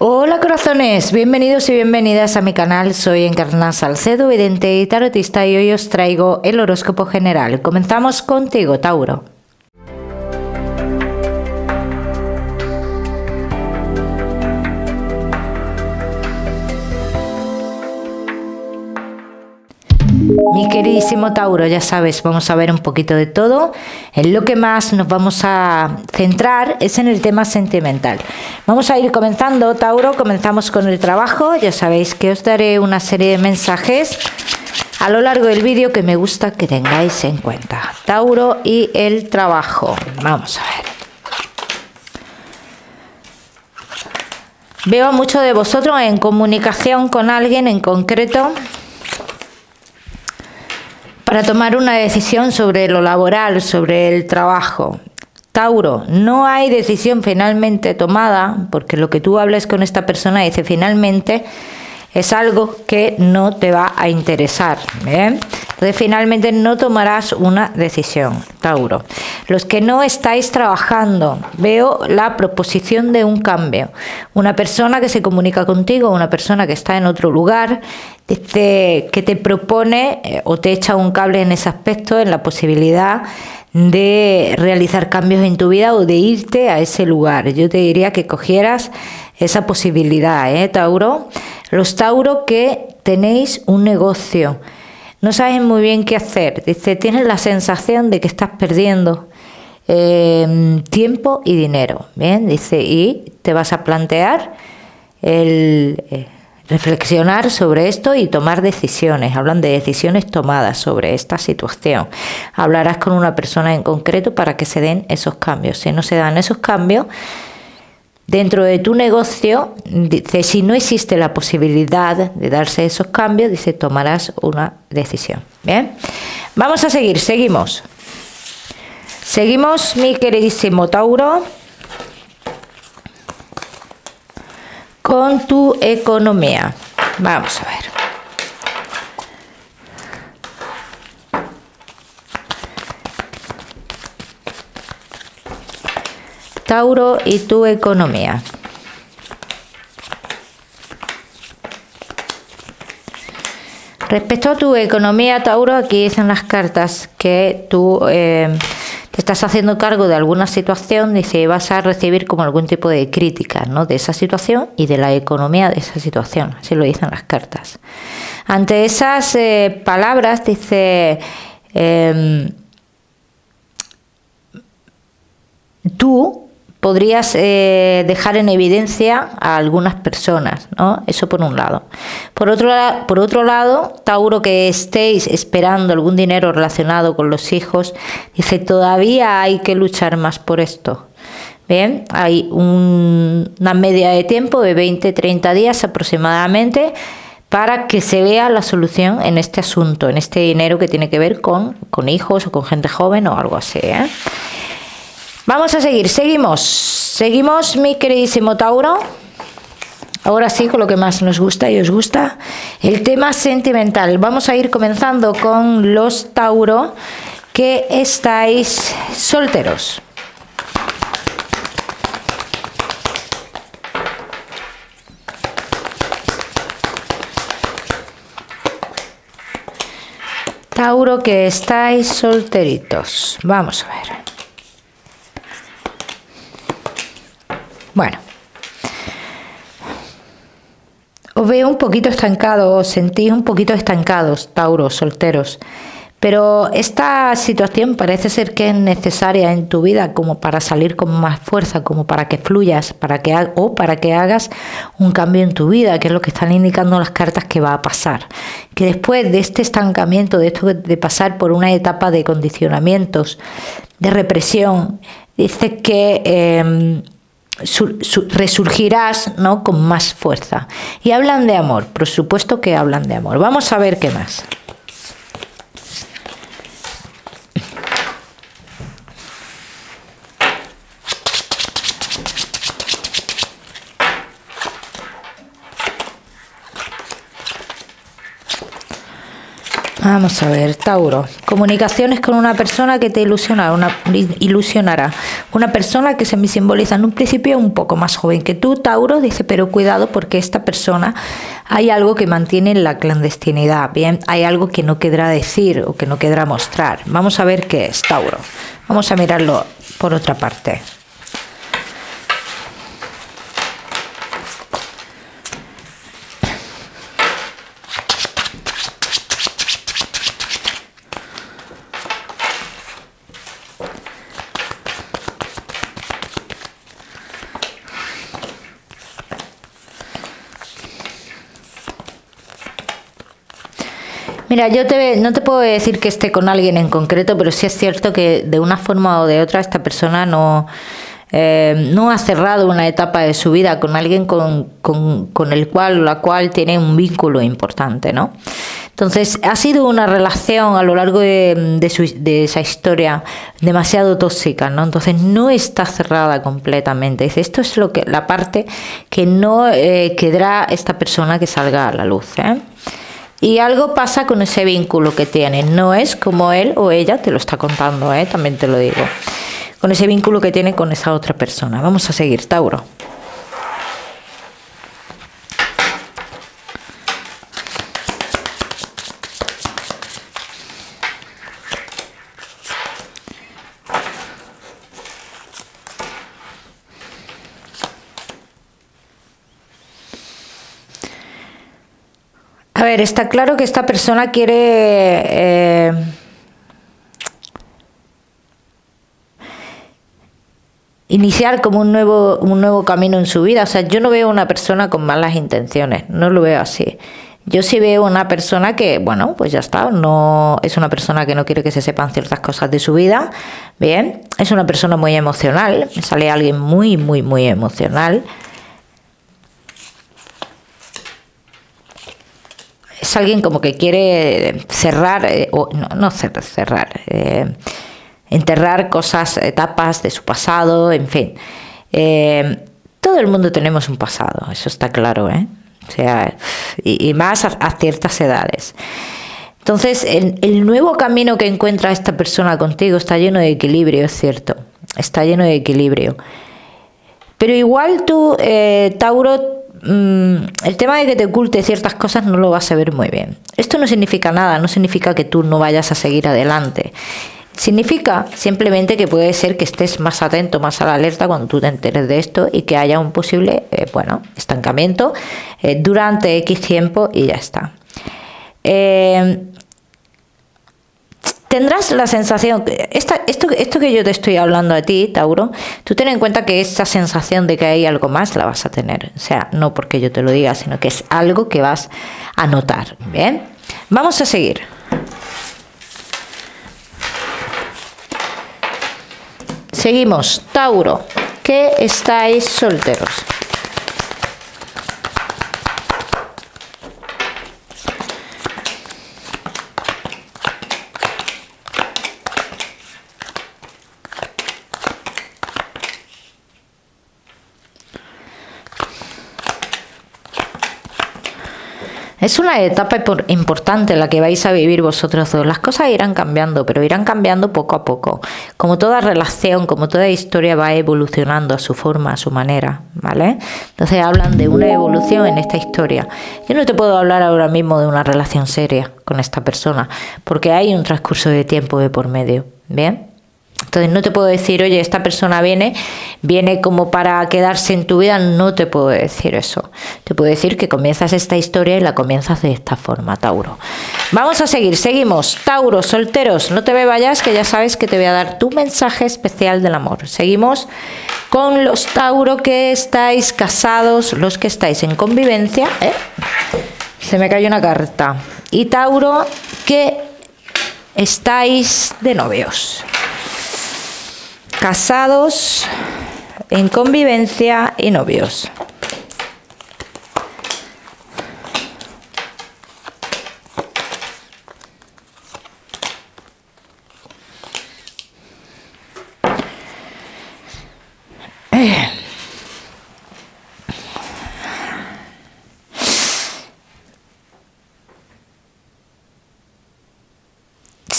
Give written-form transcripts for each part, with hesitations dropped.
Hola corazones, bienvenidos y bienvenidas a mi canal. Soy Encarna Salcedo, vidente y tarotista, y hoy os traigo el horóscopo general. Comenzamos contigo, Tauro. Mi queridísimo Tauro, ya sabes, vamos a ver un poquito de todo. En lo que más nos vamos a centrar es en el tema sentimental. Vamos a ir comenzando, Tauro. Comenzamos con el trabajo. Ya sabéis que os daré una serie de mensajes a lo largo del vídeo que me gusta que tengáis en cuenta. Tauro y el trabajo. Vamos a ver. Veo a muchos de vosotros en comunicación con alguien en concreto para tomar una decisión sobre lo laboral, sobre el trabajo. Tauro, no hay decisión finalmente tomada, porque lo que tú hables con esta persona dice finalmente es algo que no te va a interesar. Entonces finalmente no tomarás una decisión, Tauro. Los que no estáis trabajando, veo la proposición de un cambio. Una persona que se comunica contigo, una persona que está en otro lugar, que te propone o te echa un cable en ese aspecto, en la posibilidad de realizar cambios en tu vida o de irte a ese lugar. Yo te diría que cogieras esa posibilidad, Tauro. Los Tauro que tenéis un negocio, no sabes muy bien qué hacer. Dice, tienes la sensación de que estás perdiendo tiempo y dinero. Bien, dice, y te vas a plantear reflexionar sobre esto y tomar decisiones. Hablan de decisiones tomadas sobre esta situación. Hablarás con una persona en concreto para que se den esos cambios. Si no se dan esos cambios dentro de tu negocio, dice, si no existe la posibilidad de darse esos cambios, dice, tomarás una decisión. Bien, vamos a seguir, seguimos, mi queridísimo Tauro, con tu economía. Vamos a ver. Tauro y tu economía. Respecto a tu economía, Tauro, aquí dicen las cartas que tú te estás haciendo cargo de alguna situación, dice, vas a recibir como algún tipo de crítica, ¿no?, de esa situación y de la economía de esa situación. Así lo dicen las cartas. Ante esas palabras, dice, tú podrías dejar en evidencia a algunas personas, ¿no? Eso por un lado. Por otro lado, Tauro, que estéis esperando algún dinero relacionado con los hijos, dice, todavía hay que luchar más por esto. Bien, hay una media de tiempo de 20-30 días aproximadamente para que se vea la solución en este asunto, en este dinero que tiene que ver con hijos o con gente joven o algo así, Vamos a seguir, seguimos, mi queridísimo Tauro. Ahora sí, con lo que más nos gusta y os gusta, el tema sentimental. Vamos a ir comenzando con los Tauro que estáis solteros. Tauro que estáis solteritos. Vamos a ver. Bueno, os veo un poquito estancados, os sentís un poquito estancados, Tauro, solteros. Pero esta situación parece ser que es necesaria en tu vida como para salir con más fuerza, como para que fluyas, para que hagas un cambio en tu vida, que es lo que están indicando las cartas que va a pasar. Que después de este estancamiento, de esto de pasar por una etapa de condicionamientos, de represión, dice que resurgirás, ¿no?, con más fuerza. Y hablan de amor, por supuesto que hablan de amor. Vamos a ver qué más. Vamos a ver, Tauro. Comunicaciones con una persona que te ilusionará. Una persona que se me simboliza en un principio un poco más joven que tú, Tauro. Dice, pero cuidado porque esta persona hay algo que mantiene en la clandestinidad. Bien, hay algo que no querrá decir o que no querrá mostrar. Vamos a ver qué es, Tauro. Vamos a mirarlo por otra parte. Mira, no te puedo decir que esté con alguien en concreto, pero sí es cierto que de una forma o de otra esta persona no ha cerrado una etapa de su vida con alguien con el cual o la cual tiene un vínculo importante, ¿no? Entonces, ha sido una relación a lo largo de esa historia demasiado tóxica, ¿no? Entonces, no está cerrada completamente. Esto es la parte que no querrá esta persona que salga a la luz, ¿eh? Y algo pasa con ese vínculo que tienen. No es como él o ella te lo está contando, también te lo digo. Con ese vínculo que tiene con esa otra persona. Vamos a seguir, Tauro. A ver, está claro que esta persona quiere iniciar como un nuevo camino en su vida. O sea, yo no veo una persona con malas intenciones, no lo veo así. Yo sí veo una persona que, bueno, pues ya está, no es una persona que no quiere que se sepan ciertas cosas de su vida. Bien, es una persona muy emocional, me sale alguien muy, muy, muy emocional. Es alguien como que quiere cerrar, enterrar cosas, etapas de su pasado, en fin. Todo el mundo tenemos un pasado, eso está claro, ¿eh? O sea, y más a ciertas edades. Entonces, el nuevo camino que encuentra esta persona contigo está lleno de equilibrio, es cierto. Está lleno de equilibrio. Pero igual tú, Tauro, el tema de que te oculte ciertas cosas no lo vas a ver muy bien. Esto no significa nada, no significa que tú no vayas a seguir adelante. Significa simplemente que puede ser que estés más atento, más a la alerta cuando tú te enteres de esto y que haya un posible, estancamiento durante X tiempo y ya está. Tendrás la sensación, esto que yo te estoy hablando a ti, Tauro, tú ten en cuenta que esa sensación de que hay algo más la vas a tener. O sea, no porque yo te lo diga, sino que es algo que vas a notar. Bien, vamos a seguir. Seguimos, Tauro, que estáis solteros. Es una etapa importante la que vais a vivir vosotros dos. Las cosas irán cambiando, pero irán cambiando poco a poco. Como toda relación, como toda historia va evolucionando a su forma, a su manera, ¿vale? Entonces hablan de una evolución en esta historia. Yo no te puedo hablar ahora mismo de una relación seria con esta persona, porque hay un transcurso de tiempo de por medio, ¿bien? Entonces no te puedo decir, oye, esta persona viene como para quedarse en tu vida, no te puedo decir eso. Te puedo decir que comienzas esta historia y la comienzas de esta forma, Tauro. Vamos a seguir, seguimos. Tauro, solteros, no te me vayas, que ya sabes que te voy a dar tu mensaje especial del amor. Seguimos con los Tauro que estáis casados, los que estáis en convivencia. Se me cayó una carta. Y Tauro que estáis de novios. Casados, en convivencia y novios.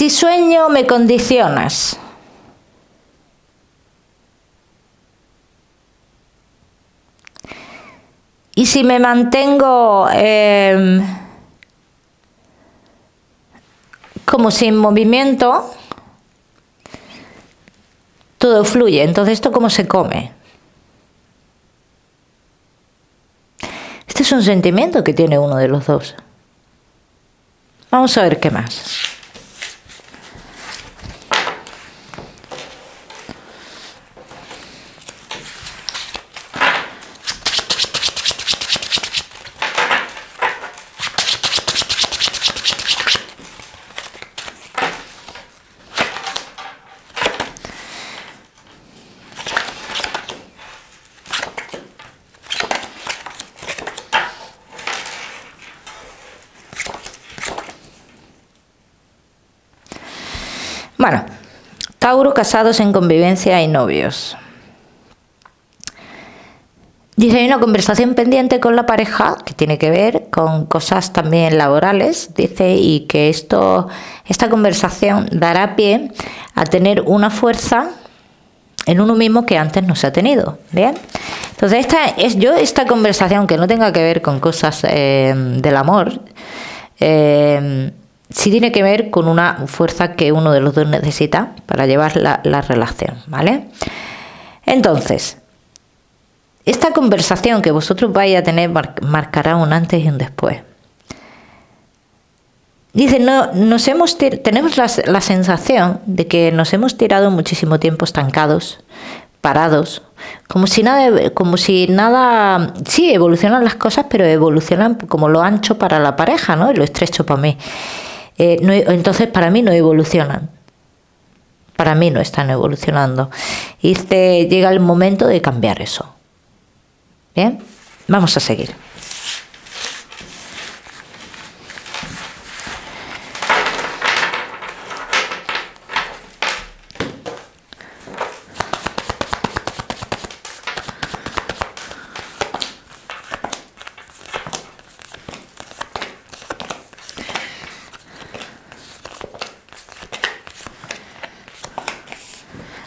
Si sueño, me condicionas. Y si me mantengo como sin movimiento, todo fluye. Entonces, ¿esto cómo se come? Este es un sentimiento que tiene uno de los dos. Vamos a ver qué más. Bueno, Tauro, casados en convivencia y novios. Dice, hay una conversación pendiente con la pareja que tiene que ver con cosas también laborales, dice, y que esta conversación dará pie a tener una fuerza en uno mismo que antes no se ha tenido, ¿bien? Entonces, esta conversación que no tenga que ver con cosas del amor, sí tiene que ver con una fuerza que uno de los dos necesita para llevar la relación, ¿vale? Entonces, esta conversación que vosotros vais a tener marcará un antes y un después. Dice, tenemos la sensación de que nos hemos tirado muchísimo tiempo estancados, parados, como si nada, sí, evolucionan las cosas, pero evolucionan como lo ancho para la pareja, ¿no? Y lo estrecho para mí. Entonces, para mí no evolucionan. Para mí no están evolucionando. Y llega el momento de cambiar eso. Bien, vamos a seguir.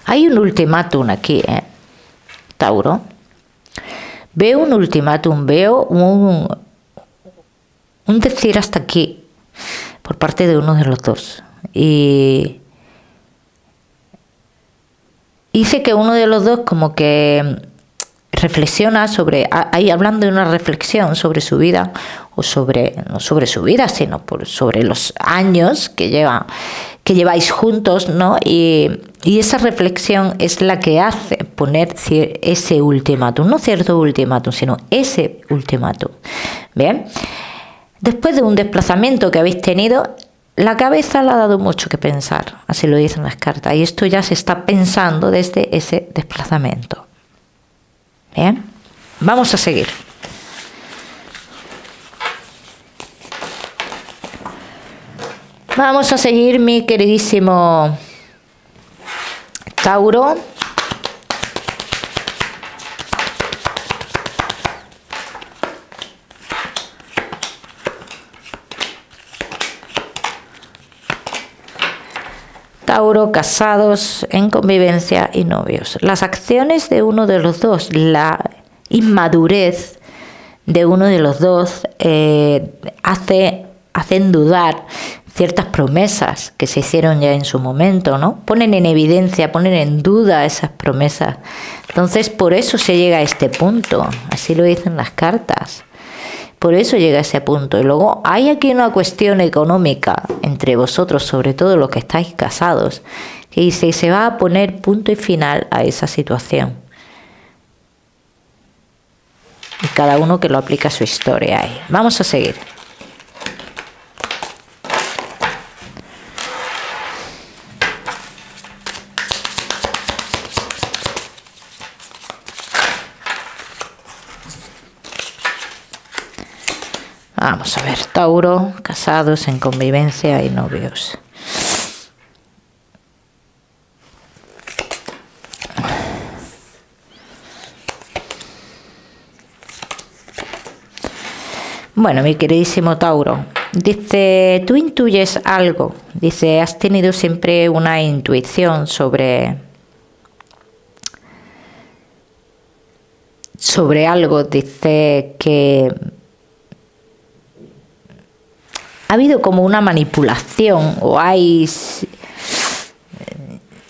Hay un ultimátum aquí, Tauro. Veo un ultimátum, veo un decir hasta aquí por parte de uno de los dos. Y dice que uno de los dos como que reflexiona ahí hablando de una reflexión sobre su vida, o no sobre su vida, sino sobre los años que lleváis juntos, ¿no? Y esa reflexión es la que hace poner ese ultimátum, no cierto ultimátum, sino ese ultimátum. Bien, después de un desplazamiento que habéis tenido, la cabeza le ha dado mucho que pensar, así lo dicen las cartas, y esto ya se está pensando desde ese desplazamiento. Bien, vamos a seguir. Vamos a seguir, mi queridísimo Tauro. Tauro, casados en convivencia y novios. Las acciones de uno de los dos, la inmadurez de uno de los dos hacen dudar ciertas promesas que se hicieron ya en su momento, ¿no? Ponen en evidencia, ponen en duda esas promesas. Entonces, por eso se llega a este punto, así lo dicen las cartas. Por eso llega a ese punto. Y luego hay aquí una cuestión económica entre vosotros, sobre todo los que estáis casados, que dice, se va a poner punto y final a esa situación. Y cada uno que lo aplica a su historia ahí. Vamos a seguir. Vamos a ver, Tauro, casados en convivencia y novios. Bueno, mi queridísimo Tauro, Dice, tú intuyes algo. Dice, has tenido siempre una intuición sobre algo. Dice que ha habido como una manipulación o hay...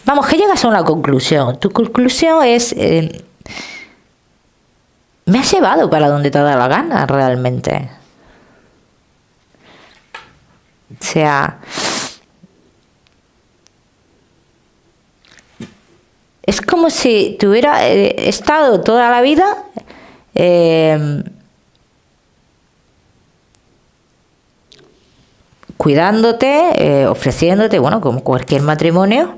Vamos, que llegas a una conclusión. Tu conclusión es... me has llevado para donde te ha dado la gana, realmente. O sea... es como si te hubiera estado toda la vida... cuidándote, ofreciéndote, bueno, como cualquier matrimonio,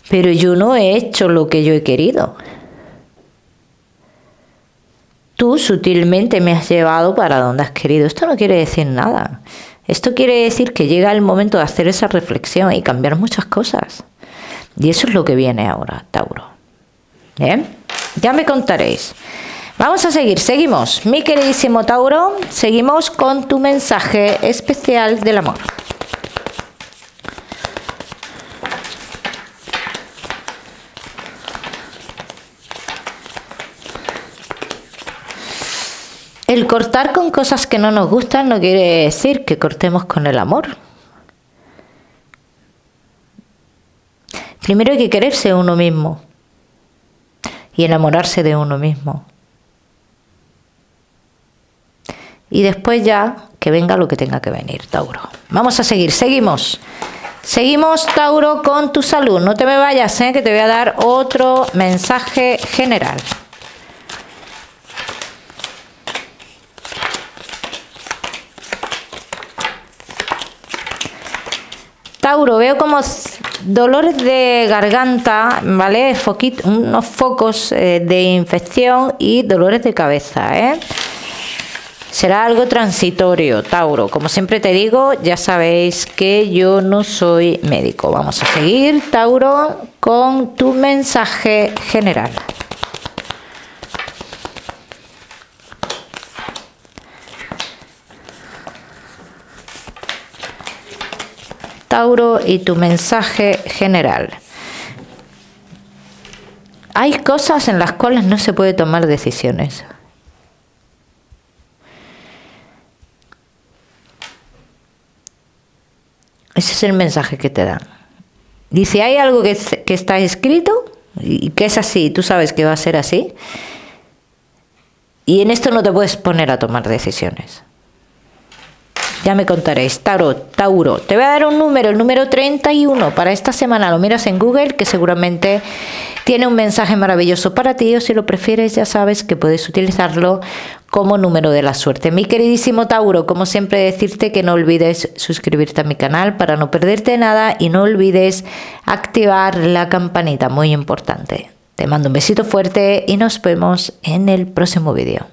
pero yo no he hecho lo que yo he querido. Tú sutilmente me has llevado para donde has querido. Esto no quiere decir nada. Esto quiere decir que llega el momento de hacer esa reflexión y cambiar muchas cosas. Y eso es lo que viene ahora, Tauro. ¿Bien? Ya me contaréis. Vamos a seguir, seguimos. Mi queridísimo Tauro, seguimos con tu mensaje especial del amor. El cortar con cosas que no nos gustan no quiere decir que cortemos con el amor. Primero hay que quererse a uno mismo y enamorarse de uno mismo. Y después ya que venga lo que tenga que venir, Tauro. Vamos a seguir, seguimos. Seguimos, Tauro, con tu salud. No te me vayas, que te voy a dar otro mensaje general. Tauro, veo como dolores de garganta, ¿vale? Unos focos de infección y dolores de cabeza, Será algo transitorio, Tauro. Como siempre te digo, ya sabéis que yo no soy médico. Vamos a seguir, Tauro, con tu mensaje general. Tauro, y tu mensaje general. Hay cosas en las cuales no se puede tomar decisiones. Ese es el mensaje que te dan. Dice, hay algo que está escrito y que es así, tú sabes que va a ser así. Y en esto no te puedes poner a tomar decisiones. Ya me contaréis. Tauro, te voy a dar un número, el número 31 para esta semana. Lo miras en Google, que seguramente tiene un mensaje maravilloso para ti, o si lo prefieres ya sabes que puedes utilizarlo como número de la suerte. Mi queridísimo Tauro, como siempre decirte que no olvides suscribirte a mi canal para no perderte nada y no olvides activar la campanita, muy importante. Te mando un besito fuerte y nos vemos en el próximo vídeo.